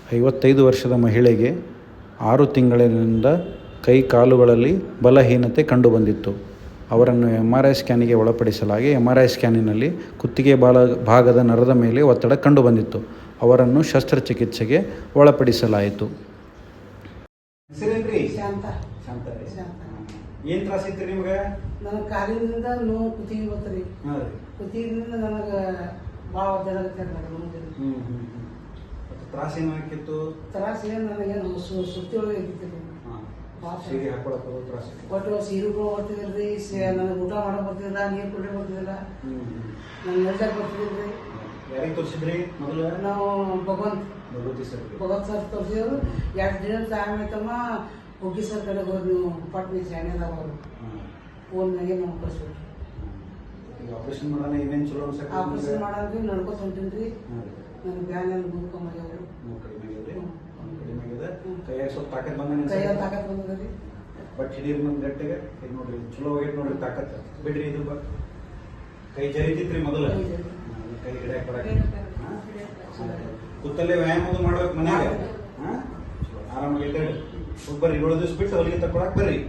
55 ವರ್ಷದ ಮಹಿಳೆಗೆ 6 ತಿಂಗಳಿನಿಂದ ಕೈ ಕಾಲುಗಳಲ್ಲಿ ಬಲಹೀನತೆ ಕಂಡುಬಂದಿತ್ತು. ಅವರನ್ನು MRI ಸ್ಕ್ಯಾನಿಗೆ ಒಳಪಡಿಸಲಾಗಿ MRI ಸ್ಕ್ಯಾನಿನಲ್ಲಿ ಕುತ್ತಿಗೆ ಭಾಗದ ನರದ ಮೇಲೆ ಒತ್ತಡ ಕಂಡುಬಂದಿತ್ತು. ಅವರನ್ನು ಶಸ್ತ್ರಚಿಕಿತ್ಸೆಗೆ ಒಳಪಡಿಸಲಾಯಿತು. ಏನು ತ್ರಾಸ ಐತ್ರಿ ನಿಮ್ಗೆ? ನನಗೆ ಕಾಲಿನಿಂದ ನೋವು ಕುತ್ತಿಗೆ ಬರ್ತರಿ. ಕುತ್ತಿಗೆಯಿಂದ ನನಗೆ ಭಾಳ ಒದ್ದಾಡತ್ತೆ. ತ್ರಾಸ ಏನು ಹಾಕಿತ್ತು? ತ್ರಾಸ ಏನು ನನಗೇನು ಸುತ್ತಿ ಒಳಗೆ ಐತಿತ್ತು. ಸೀರೆ ಹಾಕೊಳಕ್ಕೆ ತ್ರಾಸ ಒಟ್ಟು ಸೀರೆಗಳು ಬರ್ತಿದ್ರಿ, ನನಗೆ ಊಟ ಮಾಡಕ್ ಬರ್ತಿದ್ದಿಲ್ಲ, ನೀರು ಕುಡಿಯೋ ಬರ್ತಿದ್ದಿಲ್ಲ, ನನ್ನ ನೆಲ್ದಾಗ ಬರ್ತಿದ್ರಿ. ಯಾರಿಗೆ ತೋರಿಸಿದ್ರಿ ಮೊದಲು? ನಾವು ಭಗವಂತ ಸರ್ ತೋರಿಸಿದ್ರು. 2 ದಿನ ಟೈಮ್ ಆಯ್ತಮ್ಮ, ಹುಗ್ಗಿ ಸರ್ ಕಡೆ ಹೋಗಿ ನೀವು ಪಟ್ನಿ ಶಾಣೆದಾಗ ಅವರು ಫೋನ್ನಾಗೆ ನಾವು ಕಳಿಸ್ಬಿಟ್ರಿ. ಆಪರೇಷನ್ ಮಾಡೋಣ ಏನೇನು ಚಲೋ ಅನ್ಸಕ್ಕೆ? ಆಪರೇಷನ್ ಮಾಡೋದ್ರಿ ನಡ್ಕೊತ ಹೊಂಟೀನಿ. ನನ್ನ ಬ್ಯಾನ್ ಎಲ್ಲ ಮುಗ್ಕೊಂಬರ್ಯಾವ್ರು. ಕಡಿಮೆ ಆಗಿದೆ. ಕೈಯಾಗ ಸ್ವಲ್ಪ ತಾಕತ್ ಬಂದ? ಕೈಯಾಗ ತಾಕತ್ ಬಂದದ್ರಿ. ಬಟ್ ಹಿಡೀರಿ ನಮ್ಮ ಗಟ್ಟಿಗೆ. ಇದು ನೋಡ್ರಿ ಚಲೋ ಆಗೈತೆ ನೋಡ್ರಿ ತಾಕತ್. ಬಿಡ್ರಿ ಇದು ಕೈ ಜರಿತಿತ್ರಿ ಮೊದಲು. ಕೈ ಹಿಡಿಯಕ್ಕೆ ಬರಕ್ಕೆ ಕೂತಲ್ಲೇ ವ್ಯಾಯಾಮ ಮಾಡ್ಬೇಕು ಮನ್ಯಾಗ. ಆರಾಮಾಗಿ ಇದ್ದಾಳೆ. ಬರ್ರಿ 7 ದಿವಸ ಬಿಟ್ಟು ಹೊಲಿಗೆ ತಕೊಳಕ್ ಬರ್ರಿ.